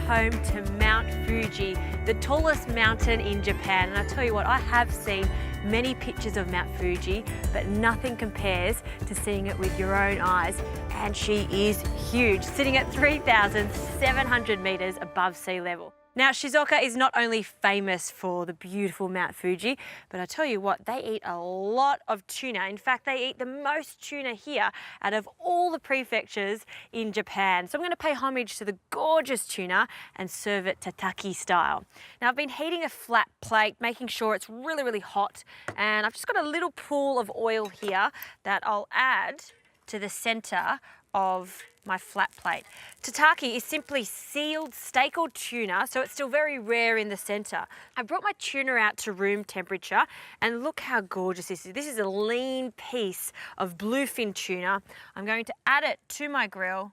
home to Mount Fuji, the tallest mountain in Japan. And I tell you what, I have seen many pictures of Mount Fuji, but nothing compares to seeing it with your own eyes. And she is huge, sitting at 3,700 meters above sea level. Now, Shizuoka is not only famous for the beautiful Mount Fuji, but I tell you what, they eat a lot of tuna. In fact, they eat the most tuna here out of all the prefectures in Japan. So I'm going to pay homage to the gorgeous tuna and serve it Tataki style. Now, I've been heating a flat plate, making sure it's really, really hot. And I've just got a little pool of oil here that I'll add to the center of my flat plate. Tataki is simply sealed steak-or tuna, so it's still very rare in the center. I brought my tuna out to room temperature, and look how gorgeous this is. This is a lean piece of bluefin tuna. I'm going to add it to my grill,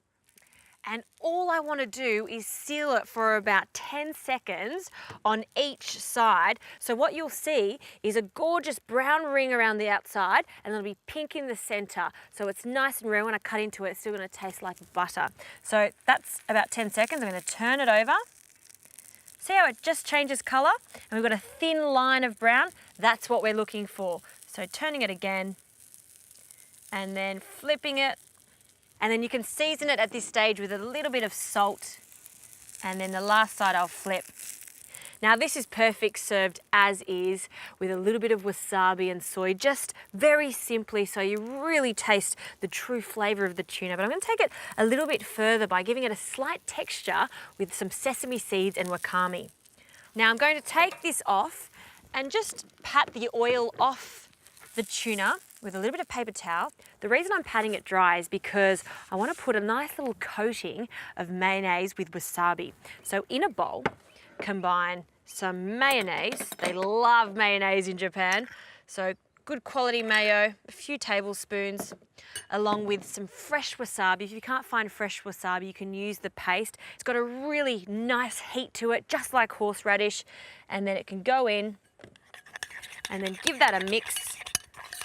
and all I want to do is seal it for about 10 seconds on each side. So what you'll see is a gorgeous brown ring around the outside, and it'll be pink in the center. So it's nice and rare. When I cut into it, it's still going to taste like butter. So that's about 10 seconds. I'm going to turn it over. See how it just changes color? And we've got a thin line of brown. That's what we're looking for. So turning it again, and then flipping it. And then you can season it at this stage with a little bit of salt. And then the last side I'll flip. Now this is perfect served as is with a little bit of wasabi and soy, just very simply so you really taste the true flavor of the tuna. But I'm going to take it a little bit further by giving it a slight texture with some sesame seeds and wakame. Now I'm going to take this off and just pat the oil off the tuna with a little bit of paper towel. The reason I'm patting it dry is because I want to put a nice little coating of mayonnaise with wasabi. So in a bowl, combine some mayonnaise. They love mayonnaise in Japan. So good quality mayo, a few tablespoons, along with some fresh wasabi. If you can't find fresh wasabi, you can use the paste. It's got a really nice heat to it, just like horseradish. And then it can go in and then give that a mix.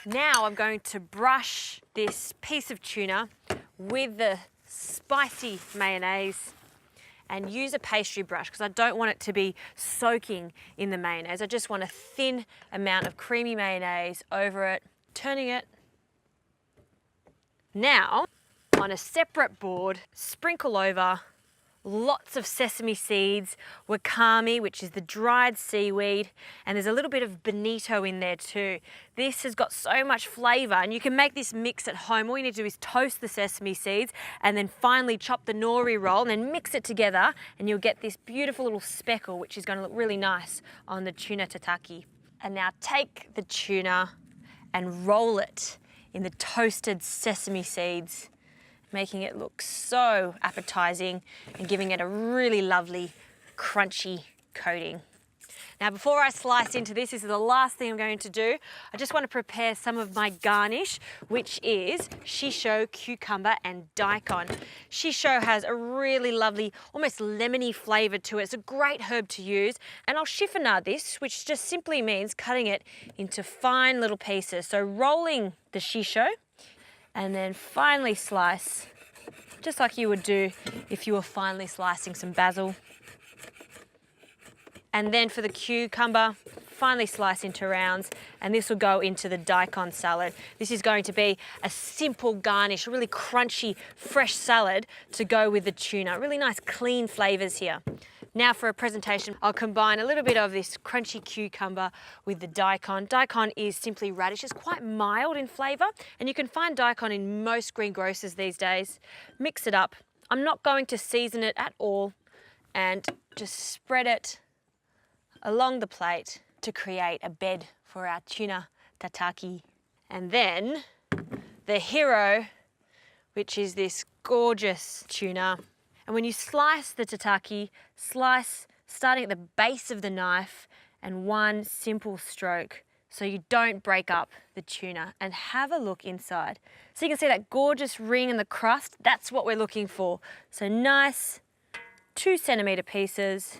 Now I'm going to brush this piece of tuna with the spicy mayonnaise and use a pastry brush because I don't want it to be soaking in the mayonnaise. I just want a thin amount of creamy mayonnaise over it, turning it. Now, on a separate board, sprinkle over lots of sesame seeds, wakame, which is the dried seaweed, and there's a little bit of bonito in there too. This has got so much flavor, and you can make this mix at home. All you need to do is toast the sesame seeds and then finally chop the nori roll and then mix it together, and you'll get this beautiful little speckle, which is going to look really nice on the tuna tataki. And now take the tuna and roll it in the toasted sesame seeds, making it look so appetizing and giving it a really lovely crunchy coating. Now before I slice into this is the last thing I'm going to do. I just want to prepare some of my garnish, which is shisho, cucumber and daikon. Shisho has a really lovely, almost lemony flavor to it. It's a great herb to use. And I'll chiffonade this, which just simply means cutting it into fine little pieces. So rolling the shisho, and then finely slice, just like you would do if you were finely slicing some basil. And then for the cucumber, finely slice into rounds, and this will go into the daikon salad. This is going to be a simple garnish, a really crunchy, fresh salad to go with the tuna. Really nice, clean flavors here. Now for a presentation, I'll combine a little bit of this crunchy cucumber with the daikon. Daikon is simply radish. It's quite mild in flavour, and you can find daikon in most greengrocers these days. Mix it up. I'm not going to season it at all, and just spread it along the plate to create a bed for our tuna tataki. And then the hero, which is this gorgeous tuna. And when you slice the tataki, slice starting at the base of the knife and one simple stroke so you don't break up the tuna, and have a look inside. So you can see that gorgeous ring in the crust. That's what we're looking for. So nice 2-centimeter pieces.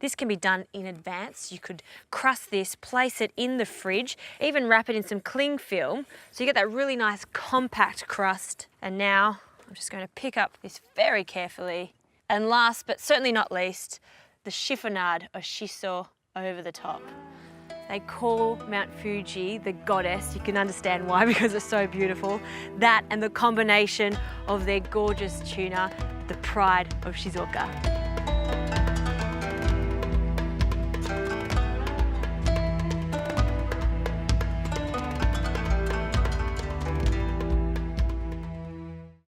This can be done in advance. You could crust this, place it in the fridge, even wrap it in some cling film so you get that really nice compact crust. And now I'm just going to pick up this very carefully And last but certainly not least, the chiffonade or shiso over the top. They call Mount Fuji the goddess. You can understand why, because it's so beautiful. That and the combination of their gorgeous tuna, the pride of Shizuoka.